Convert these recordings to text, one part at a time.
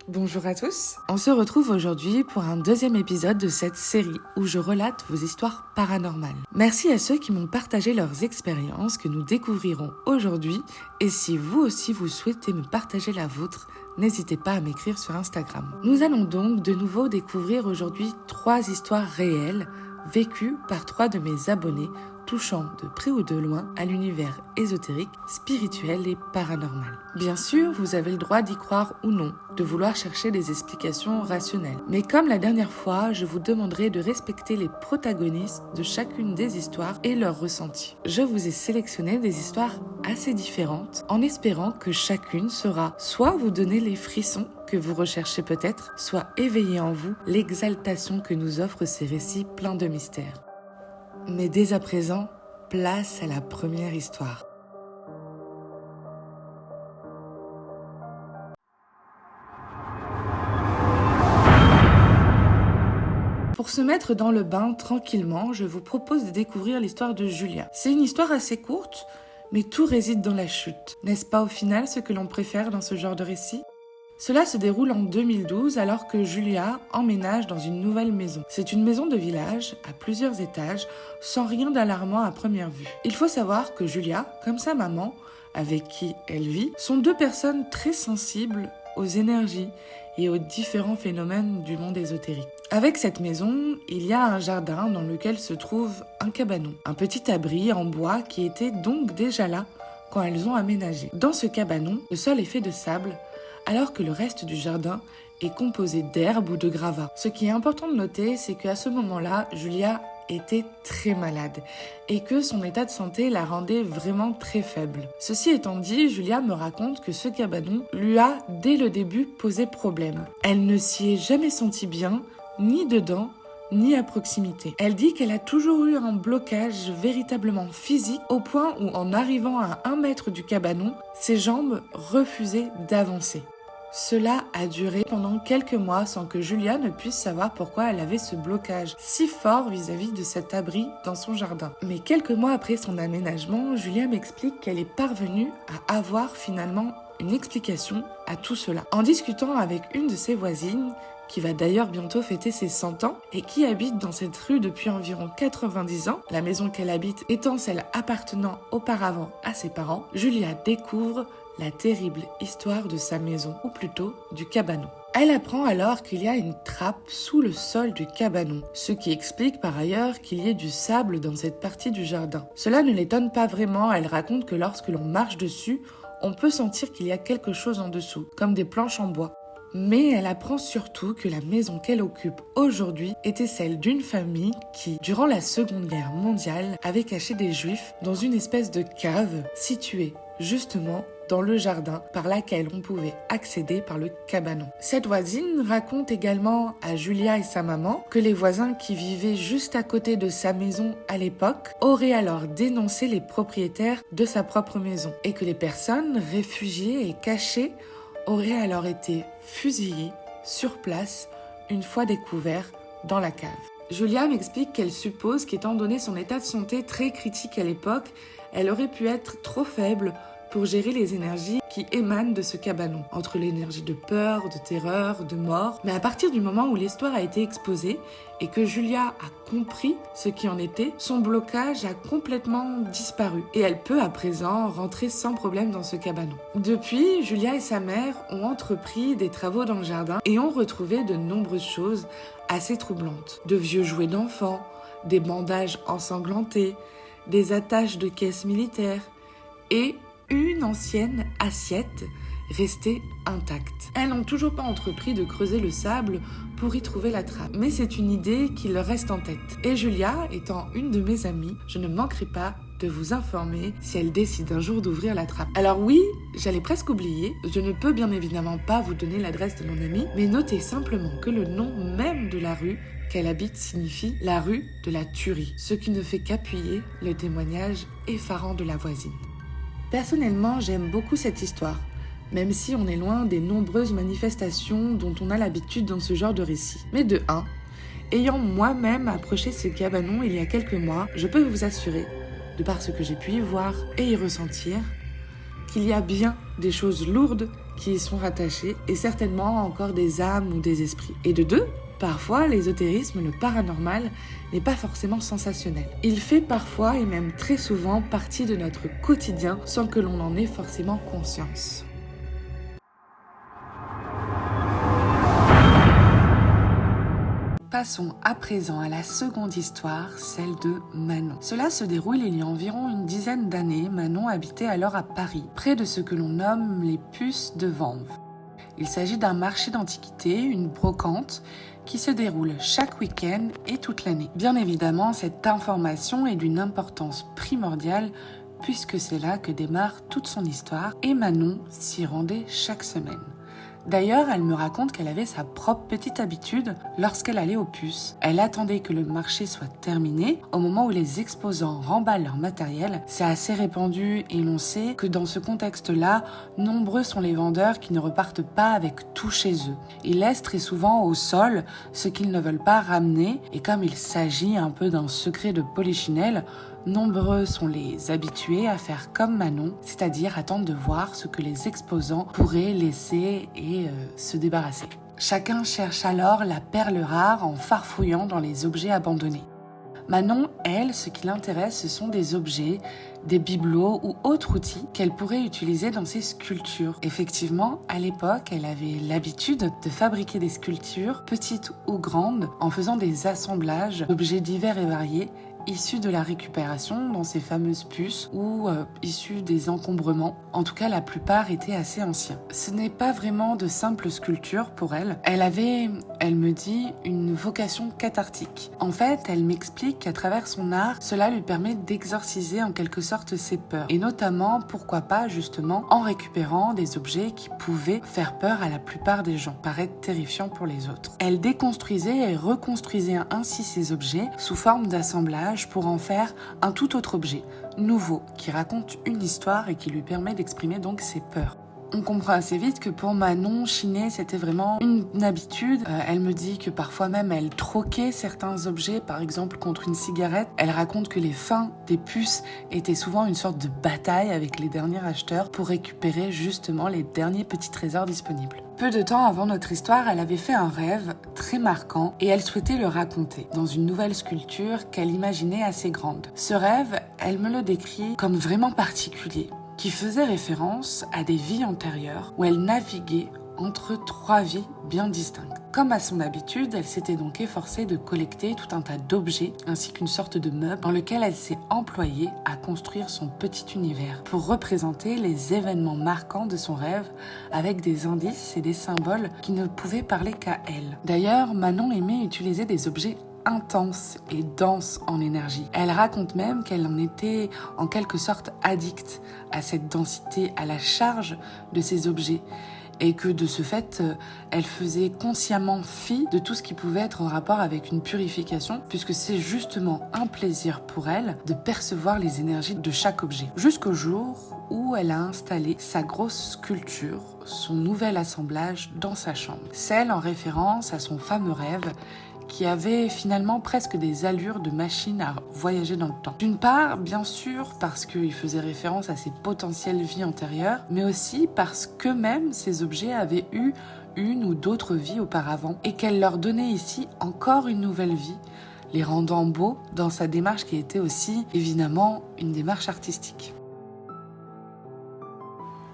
Bonjour à tous, on se retrouve aujourd'hui pour un deuxième épisode de cette série où je relate vos histoires paranormales. Merci à ceux qui m'ont partagé leurs expériences que nous découvrirons aujourd'hui et si vous aussi vous souhaitez me partager la vôtre, n'hésitez pas à m'écrire sur Instagram. Nous allons donc de nouveau découvrir aujourd'hui 3 histoires réelles vécues par 3 de mes abonnés touchant de près ou de loin à l'univers ésotérique, spirituel et paranormal. Bien sûr, vous avez le droit d'y croire ou non, de vouloir chercher des explications rationnelles. Mais comme la dernière fois, je vous demanderai de respecter les protagonistes de chacune des histoires et leurs ressentis. Je vous ai sélectionné des histoires assez différentes, en espérant que chacune saura soit vous donner les frissons que vous recherchez peut-être, soit éveiller en vous l'exaltation que nous offrent ces récits pleins de mystères. Mais dès à présent, place à la première histoire. Pour se mettre dans le bain tranquillement, je vous propose de découvrir l'histoire de Julia. C'est une histoire assez courte, mais tout réside dans la chute. N'est-ce pas au final ce que l'on préfère dans ce genre de récit ? Cela se déroule en 2012 alors que Julia emménage dans une nouvelle maison. C'est une maison de village à plusieurs étages, sans rien d'alarmant à première vue. Il faut savoir que Julia, comme sa maman, avec qui elle vit, sont 2 personnes très sensibles aux énergies et aux différents phénomènes du monde ésotérique. Avec cette maison, il y a un jardin dans lequel se trouve un cabanon, un petit abri en bois qui était donc déjà là quand elles ont aménagé. Dans ce cabanon, le sol est fait de sable, alors que le reste du jardin est composé d'herbes ou de gravats. Ce qui est important de noter, c'est qu'à ce moment-là, Julia était très malade et que son état de santé la rendait vraiment très faible. Ceci étant dit, Julia me raconte que ce cabanon lui a, dès le début, posé problème. Elle ne s'y est jamais sentie bien, ni dedans, ni à proximité. Elle dit qu'elle a toujours eu un blocage véritablement physique au point où, en arrivant à 1 mètre du cabanon, ses jambes refusaient d'avancer. Cela a duré pendant quelques mois sans que Julia ne puisse savoir pourquoi elle avait ce blocage si fort vis-à-vis de cet abri dans son jardin. Mais quelques mois après son aménagement, Julia m'explique qu'elle est parvenue à avoir finalement une explication à tout cela. En discutant avec une de ses voisines, qui va d'ailleurs bientôt fêter ses 100 ans et qui habite dans cette rue depuis environ 90 ans, la maison qu'elle habite étant celle appartenant auparavant à ses parents, Julia découvre la terrible histoire de sa maison, ou plutôt du cabanon. Elle apprend alors qu'il y a une trappe sous le sol du cabanon, ce qui explique par ailleurs qu'il y ait du sable dans cette partie du jardin. Cela ne l'étonne pas vraiment, elle raconte que lorsque l'on marche dessus, on peut sentir qu'il y a quelque chose en dessous, comme des planches en bois. Mais elle apprend surtout que la maison qu'elle occupe aujourd'hui était celle d'une famille qui, durant la Seconde Guerre mondiale, avait caché des Juifs dans une espèce de cave située justement dans le jardin par laquelle on pouvait accéder par le cabanon. Cette voisine raconte également à Julia et sa maman que les voisins qui vivaient juste à côté de sa maison à l'époque auraient alors dénoncé les propriétaires de sa propre maison et que les personnes réfugiées et cachées auraient alors été fusillées sur place une fois découverts dans la cave. Julia m'explique qu'elle suppose qu'étant donné son état de santé très critique à l'époque, elle aurait pu être trop faible pour gérer les énergies qui émanent de ce cabanon, entre l'énergie de peur, de terreur, de mort. Mais à partir du moment où l'histoire a été exposée et que Julia a compris ce qui en était, son blocage a complètement disparu et elle peut à présent rentrer sans problème dans ce cabanon. Depuis, Julia et sa mère ont entrepris des travaux dans le jardin et ont retrouvé de nombreuses choses assez troublantes. De vieux jouets d'enfants, des bandages ensanglantés, des attaches de caisses militaires et une ancienne assiette restée intacte. Elles n'ont toujours pas entrepris de creuser le sable pour y trouver la trappe, mais c'est une idée qui leur reste en tête. Et Julia, étant une de mes amies, je ne manquerai pas de vous informer si elle décide un jour d'ouvrir la trappe. Alors oui, j'allais presque oublier, je ne peux bien évidemment pas vous donner l'adresse de mon amie, mais notez simplement que le nom même de la rue qu'elle habite signifie la rue de la tuerie, ce qui ne fait qu'appuyer le témoignage effarant de la voisine. Personnellement, j'aime beaucoup cette histoire, même si on est loin des nombreuses manifestations dont on a l'habitude dans ce genre de récit. Mais de 1, ayant moi-même approché ce cabanon il y a quelques mois, je peux vous assurer, de par ce que j'ai pu y voir et y ressentir, qu'il y a bien des choses lourdes qui y sont rattachées et certainement encore des âmes ou des esprits. Et de deux, parfois l'ésotérisme, le paranormal, n'est pas forcément sensationnel. Il fait parfois et même très souvent partie de notre quotidien sans que l'on en ait forcément conscience. Passons à présent à la seconde histoire, celle de Manon. Cela se déroule il y a environ une dizaine d'années. Manon habitait alors à Paris, près de ce que l'on nomme les puces de Vanves. Il s'agit d'un marché d'antiquités, une brocante, qui se déroule chaque week-end et toute l'année. Bien évidemment, cette information est d'une importance primordiale puisque c'est là que démarre toute son histoire et Manon s'y rendait chaque semaine. D'ailleurs, elle me raconte qu'elle avait sa propre petite habitude lorsqu'elle allait aux puces. Elle attendait que le marché soit terminé au moment où les exposants remballent leur matériel. C'est assez répandu et l'on sait que dans ce contexte-là, nombreux sont les vendeurs qui ne repartent pas avec tout chez eux. Ils laissent très souvent au sol ce qu'ils ne veulent pas ramener et comme il s'agit un peu d'un secret de polichinelle, nombreux sont les habitués à faire comme Manon, c'est-à-dire attendre de voir ce que les exposants pourraient laisser et se débarrasser. Chacun cherche alors la perle rare en farfouillant dans les objets abandonnés. Manon, elle, ce qui l'intéresse, ce sont des objets, des bibelots ou autres outils qu'elle pourrait utiliser dans ses sculptures. Effectivement, à l'époque, elle avait l'habitude de fabriquer des sculptures, petites ou grandes, en faisant des assemblages d'objets divers et variés issus de la récupération dans ces fameuses puces ou issus des encombrements. En tout cas, la plupart étaient assez anciens. Ce n'est pas vraiment de simples sculptures pour elle. Elle avait, elle me dit, une vocation cathartique. En fait, elle m'explique qu'à travers son art, cela lui permet d'exorciser en quelque sorte ses peurs. Et notamment, pourquoi pas justement, en récupérant des objets qui pouvaient faire peur à la plupart des gens, paraître terrifiants pour les autres. Elle déconstruisait et reconstruisait ainsi ces objets sous forme d'assemblage pour en faire un tout autre objet, nouveau, qui raconte une histoire et qui lui permet d'exprimer donc ses peurs. On comprend assez vite que pour Manon, chiner, c'était vraiment une habitude. Elle me dit que parfois même, elle troquait certains objets, par exemple contre une cigarette. Elle raconte que les fins des puces étaient souvent une sorte de bataille avec les derniers acheteurs pour récupérer justement les derniers petits trésors disponibles. Peu de temps avant notre histoire, elle avait fait un rêve très marquant et elle souhaitait le raconter dans une nouvelle sculpture qu'elle imaginait assez grande. Ce rêve, elle me le décrit comme vraiment particulier, qui faisait référence à des vies antérieures où elle naviguait entre 3 vies bien distinctes. Comme à son habitude, elle s'était donc efforcée de collecter tout un tas d'objets ainsi qu'une sorte de meuble dans lequel elle s'est employée à construire son petit univers pour représenter les événements marquants de son rêve avec des indices et des symboles qui ne pouvaient parler qu'à elle. D'ailleurs, Manon aimait utiliser des objets intense et dense en énergie. Elle raconte même qu'elle en était en quelque sorte addicte à cette densité, à la charge de ces objets et que de ce fait, elle faisait consciemment fi de tout ce qui pouvait être en rapport avec une purification puisque c'est justement un plaisir pour elle de percevoir les énergies de chaque objet. Jusqu'au jour où elle a installé sa grosse sculpture, son nouvel assemblage dans sa chambre. Celle en référence à son fameux rêve qui avait finalement presque des allures de machine à voyager dans le temps. D'une part, bien sûr, parce qu'il faisait référence à ses potentielles vies antérieures, mais aussi parce qu'eux-mêmes, ces objets avaient eu une ou d'autres vies auparavant et qu'elle leur donnait ici encore une nouvelle vie, les rendant beaux dans sa démarche qui était aussi, évidemment, une démarche artistique.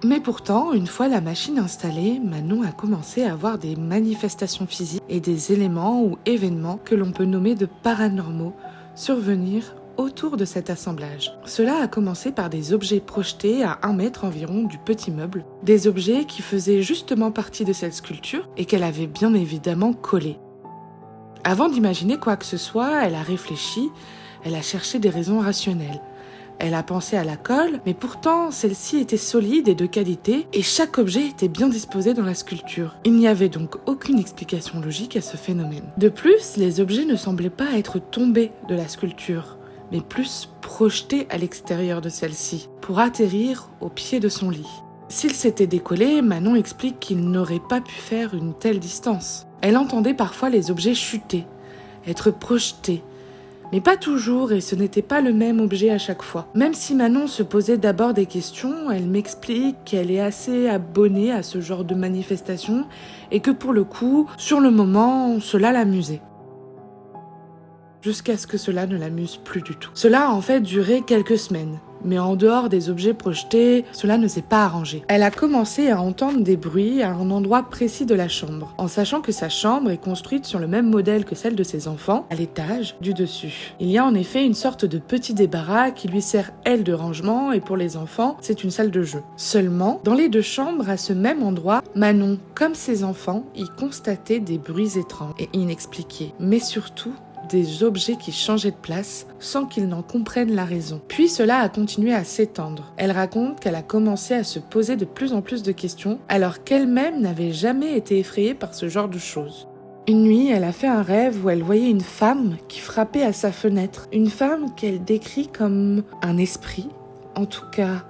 Mais pourtant, une fois la machine installée, Manon a commencé à avoir des manifestations physiques et des éléments ou événements que l'on peut nommer de paranormaux survenir autour de cet assemblage. Cela a commencé par des objets projetés à 1 mètre environ du petit meuble, des objets qui faisaient justement partie de cette sculpture et qu'elle avait bien évidemment collés. Avant d'imaginer quoi que ce soit, elle a réfléchi, elle a cherché des raisons rationnelles. Elle a pensé à la colle, mais pourtant celle-ci était solide et de qualité, et chaque objet était bien disposé dans la sculpture. Il n'y avait donc aucune explication logique à ce phénomène. De plus, les objets ne semblaient pas être tombés de la sculpture, mais plus projetés à l'extérieur de celle-ci, pour atterrir au pied de son lit. S'il s'était décollé, Manon explique qu'il n'aurait pas pu faire une telle distance. Elle entendait parfois les objets chuter, être projetés, Mais pas toujours, et ce n'était pas le même objet à chaque fois. Même si Manon se posait d'abord des questions, elle m'explique qu'elle est assez abonnée à ce genre de manifestation et que pour le coup, sur le moment, cela l'amusait. Jusqu'à ce que cela ne l'amuse plus du tout. Cela a en fait duré quelques semaines. Mais en dehors des objets projetés, cela ne s'est pas arrangé. Elle a commencé à entendre des bruits à un endroit précis de la chambre, en sachant que sa chambre est construite sur le même modèle que celle de ses enfants, à l'étage du dessus. Il y a en effet une sorte de petit débarras qui lui sert, elle, de rangement, et pour les enfants, c'est une salle de jeu. Seulement, dans les deux chambres, à ce même endroit, Manon, comme ses enfants, y constatait des bruits étranges et inexpliqués. Mais surtout, des objets qui changeaient de place sans qu'ils n'en comprennent la raison. Puis cela a continué à s'étendre. Elle raconte qu'elle a commencé à se poser de plus en plus de questions alors qu'elle-même n'avait jamais été effrayée par ce genre de choses. Une nuit, elle a fait un rêve où elle voyait une femme qui frappait à sa fenêtre. Une femme qu'elle décrit comme un esprit, en tout cas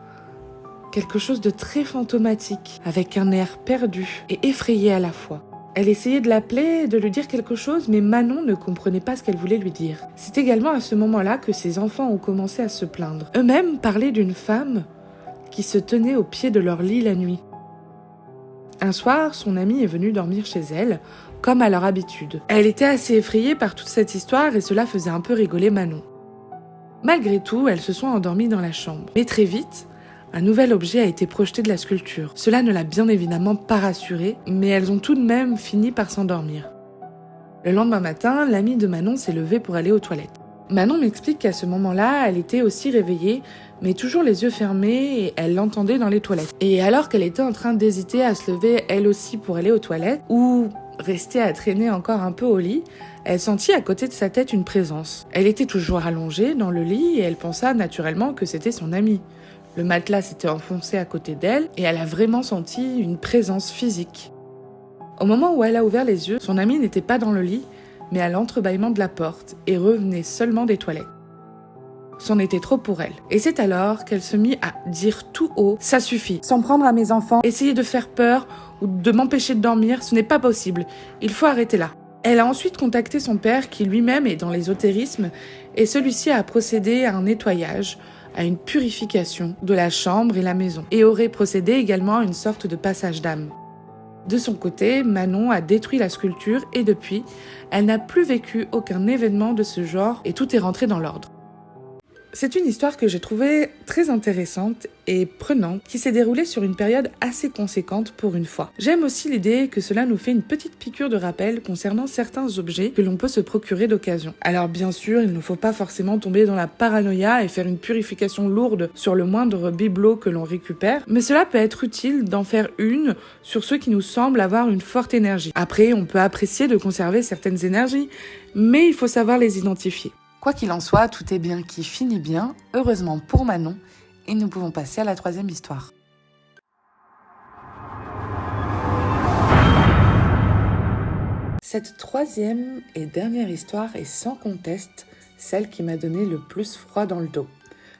quelque chose de très fantomatique, avec un air perdu et effrayé à la fois. Elle essayait de l'appeler, de lui dire quelque chose, mais Manon ne comprenait pas ce qu'elle voulait lui dire. C'est également à ce moment-là que ses enfants ont commencé à se plaindre. Eux-mêmes parlaient d'une femme qui se tenait au pied de leur lit la nuit. Un soir, son amie est venue dormir chez elle, comme à leur habitude. Elle était assez effrayée par toute cette histoire et cela faisait un peu rigoler Manon. Malgré tout, elles se sont endormies dans la chambre. Mais très vite, un nouvel objet a été projeté de la sculpture. Cela ne l'a bien évidemment pas rassurée, mais elles ont tout de même fini par s'endormir. Le lendemain matin, l'amie de Manon s'est levée pour aller aux toilettes. Manon m'explique qu'à ce moment-là, elle était aussi réveillée, mais toujours les yeux fermés et elle l'entendait dans les toilettes. Et alors qu'elle était en train d'hésiter à se lever elle aussi pour aller aux toilettes, ou rester à traîner encore un peu au lit, elle sentit à côté de sa tête une présence. Elle était toujours allongée dans le lit et elle pensa naturellement que c'était son amie. Le matelas s'était enfoncé à côté d'elle et elle a vraiment senti une présence physique. Au moment où elle a ouvert les yeux, son amie n'était pas dans le lit, mais à l'entrebâillement de la porte et revenait seulement des toilettes. C'en était trop pour elle. Et c'est alors qu'elle se mit à dire tout haut « Ça suffit, s'en prendre à mes enfants, essayer de faire peur ou de m'empêcher de dormir, ce n'est pas possible. Il faut arrêter là. » Elle a ensuite contacté son père qui lui-même est dans l'ésotérisme et celui-ci a procédé à un nettoyage, à une purification de la chambre et la maison, et aurait procédé également à une sorte de passage d'âme. De son côté, Manon a détruit la sculpture et depuis, elle n'a plus vécu aucun événement de ce genre et tout est rentré dans l'ordre. C'est une histoire que j'ai trouvée très intéressante et prenante qui s'est déroulée sur une période assez conséquente pour une fois. J'aime aussi l'idée que cela nous fait une petite piqûre de rappel concernant certains objets que l'on peut se procurer d'occasion. Alors bien sûr, il ne faut pas forcément tomber dans la paranoïa et faire une purification lourde sur le moindre bibelot que l'on récupère, mais cela peut être utile d'en faire une sur ceux qui nous semblent avoir une forte énergie. Après, on peut apprécier de conserver certaines énergies, mais il faut savoir les identifier. Quoi qu'il en soit, tout est bien qui finit bien, heureusement pour Manon, et nous pouvons passer à la troisième histoire. Cette troisième et dernière histoire est sans conteste celle qui m'a donné le plus froid dans le dos,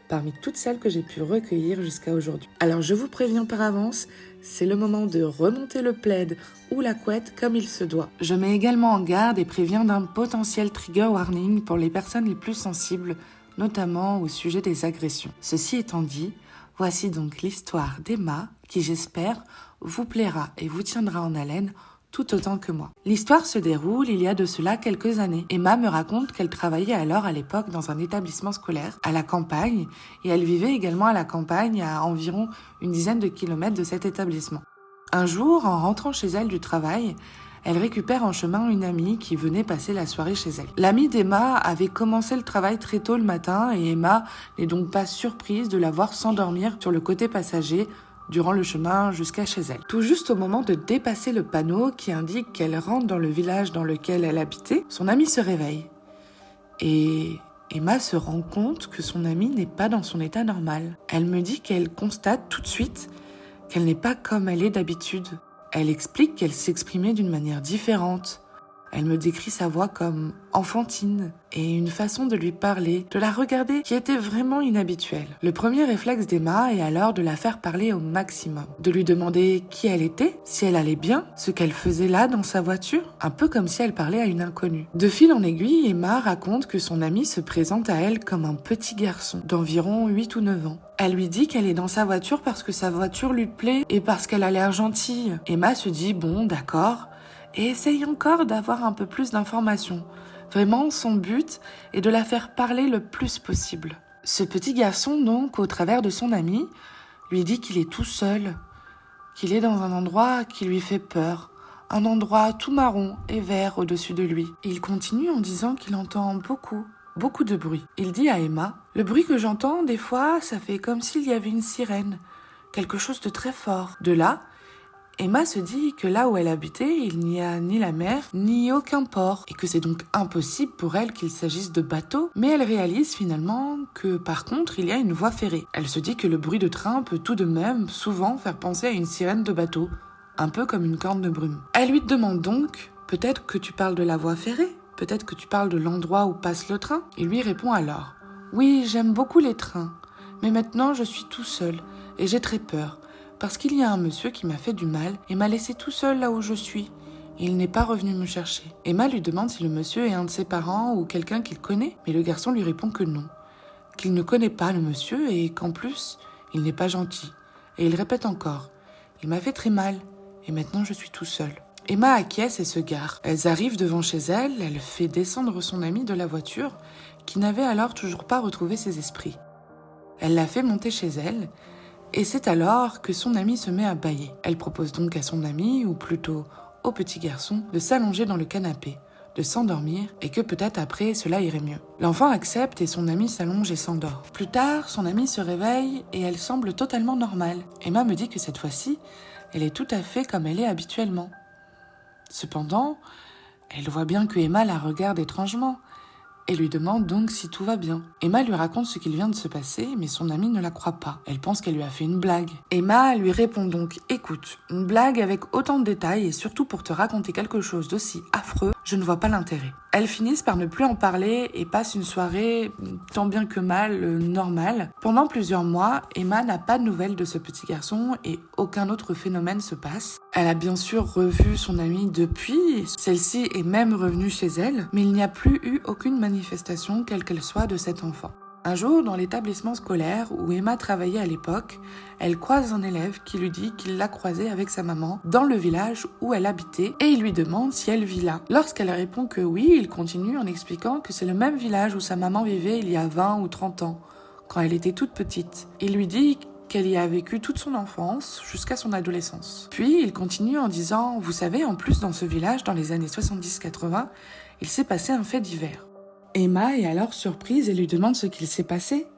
parmi toutes celles que j'ai pu recueillir jusqu'à aujourd'hui. Alors je vous préviens par avance, c'est le moment de remonter le plaid ou la couette comme il se doit. Je mets également en garde et préviens d'un potentiel trigger warning pour les personnes les plus sensibles, notamment au sujet des agressions. Ceci étant dit, voici donc l'histoire d'Emma qui, j'espère, vous plaira et vous tiendra en haleine tout autant que moi. L'histoire se déroule il y a de cela quelques années. Emma me raconte qu'elle travaillait alors à l'époque dans un établissement scolaire à la campagne et elle vivait également à la campagne à environ une dizaine de kilomètres de cet établissement. Un jour, en rentrant chez elle du travail, elle récupère en chemin une amie qui venait passer la soirée chez elle. L'amie d'Emma avait commencé le travail très tôt le matin et Emma n'est donc pas surprise de la voir s'endormir sur le côté passager durant le chemin jusqu'à chez elle. Tout juste au moment de dépasser le panneau qui indique qu'elle rentre dans le village dans lequel elle habitait, son amie se réveille. Et Emma se rend compte que son amie n'est pas dans son état normal. Elle me dit qu'elle constate tout de suite qu'elle n'est pas comme elle est d'habitude. Elle explique qu'elle s'exprimait d'une manière différente, Elle me décrit sa voix comme enfantine et une façon de lui parler, de la regarder qui était vraiment inhabituelle. Le premier réflexe d'Emma est alors de la faire parler au maximum, de lui demander qui elle était, si elle allait bien, ce qu'elle faisait là dans sa voiture, un peu comme si elle parlait à une inconnue. De fil en aiguille, Emma raconte que son ami se présente à elle comme un petit garçon d'environ 8 ou 9 ans. Elle lui dit qu'elle est dans sa voiture parce que sa voiture lui plaît et parce qu'elle a l'air gentille. Emma se dit bon, d'accord, et essaye encore d'avoir un peu plus d'informations. Vraiment, son but est de la faire parler le plus possible. Ce petit garçon, donc, au travers de son ami, lui dit qu'il est tout seul, qu'il est dans un endroit qui lui fait peur, un endroit tout marron et vert au-dessus de lui. Il continue en disant qu'il entend beaucoup de bruit. Il dit à Emma, « Le bruit que j'entends, des fois, ça fait comme s'il y avait une sirène, quelque chose de très fort. » De là, Emma se dit que là où elle habitait, il n'y a ni la mer, ni aucun port, et que c'est donc impossible pour elle qu'il s'agisse de bateaux, mais elle réalise finalement que par contre il y a une voie ferrée. Elle se dit que le bruit de train peut tout de même souvent faire penser à une sirène de bateau, un peu comme une corne de brume. Elle lui demande donc, peut-être que tu parles de la voie ferrée, peut-être que tu parles de l'endroit où passe le train. Il lui répond alors, oui, j'aime beaucoup les trains, mais maintenant je suis tout seul, et j'ai très peur. Parce qu'il y a un monsieur qui m'a fait du mal et m'a laissé tout seul là où je suis. Il n'est pas revenu me chercher. Emma lui demande si le monsieur est un de ses parents ou quelqu'un qu'il connaît, mais le garçon lui répond que non, qu'il ne connaît pas le monsieur et qu'en plus, il n'est pas gentil. Et il répète encore, il m'a fait très mal et maintenant je suis tout seul. Emma acquiesce et se gare. Elles arrivent devant chez elle, elle fait descendre son amie de la voiture, qui n'avait alors toujours pas retrouvé ses esprits. Elle la fait monter chez elle, et c'est alors que son amie se met à bâiller. Elle propose donc à son amie, ou plutôt au petit garçon, de s'allonger dans le canapé, de s'endormir, et que peut-être après cela irait mieux. L'enfant accepte et son amie s'allonge et s'endort. Plus tard, son amie se réveille et elle semble totalement normale. Emma me dit que cette fois-ci, elle est tout à fait comme elle est habituellement. Cependant, elle voit bien que Emma la regarde étrangement, et lui demande donc si tout va bien. Emma lui raconte ce qu'il vient de se passer, mais son amie ne la croit pas. Elle pense qu'elle lui a fait une blague. Emma lui répond donc, écoute, une blague avec autant de détails et surtout pour te raconter quelque chose d'aussi affreux, je ne vois pas l'intérêt. Elles finissent par ne plus en parler et passent une soirée tant bien que mal normale. Pendant plusieurs mois, Emma n'a pas de nouvelles de ce petit garçon et aucun autre phénomène se passe. Elle a bien sûr revu son amie depuis, celle-ci est même revenue chez elle, mais il n'y a plus eu aucune manifestation, quelle qu'elle soit, de cet enfant. Un jour, dans l'établissement scolaire où Emma travaillait à l'époque, elle croise un élève qui lui dit qu'il l'a croisée avec sa maman dans le village où elle habitait et il lui demande si elle vit là. Lorsqu'elle répond que oui, il continue en expliquant que c'est le même village où sa maman vivait il y a 20 ou 30 ans, quand elle était toute petite. Il lui dit qu'elle y a vécu toute son enfance jusqu'à son adolescence. Puis il continue en disant « Vous savez, en plus dans ce village, dans les années 70-80, il s'est passé un fait divers. » Emma est alors surprise et lui demande ce qu'il s'est passé.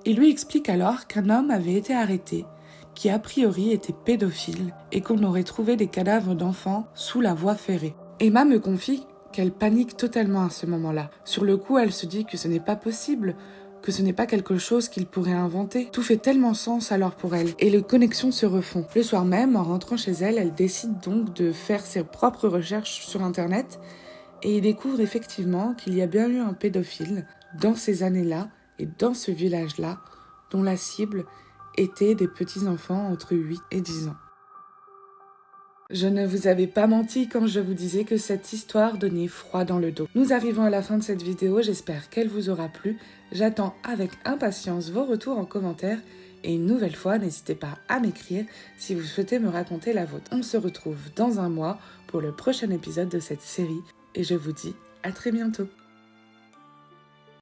Il lui explique alors qu'un homme avait été arrêté, qui a priori était pédophile et qu'on aurait trouvé des cadavres d'enfants sous la voie ferrée. Emma me confie qu'elle panique totalement à ce moment-là. Sur le coup, elle se dit que ce n'est pas possible, que ce n'est pas quelque chose qu'il pourrait inventer. Tout fait tellement sens alors pour elle, et les connexions se refont. Le soir même, en rentrant chez elle, elle décide donc de faire ses propres recherches sur Internet, et il découvre effectivement qu'il y a bien eu un pédophile dans ces années-là et dans ce village-là, dont la cible était des petits-enfants entre 8 et 10 ans. Je ne vous avais pas menti quand je vous disais que cette histoire donnait froid dans le dos. Nous arrivons à la fin de cette vidéo, j'espère qu'elle vous aura plu. J'attends avec impatience vos retours en commentaire et une nouvelle fois, n'hésitez pas à m'écrire si vous souhaitez me raconter la vôtre. On se retrouve dans un mois pour le prochain épisode de cette série et je vous dis à très bientôt.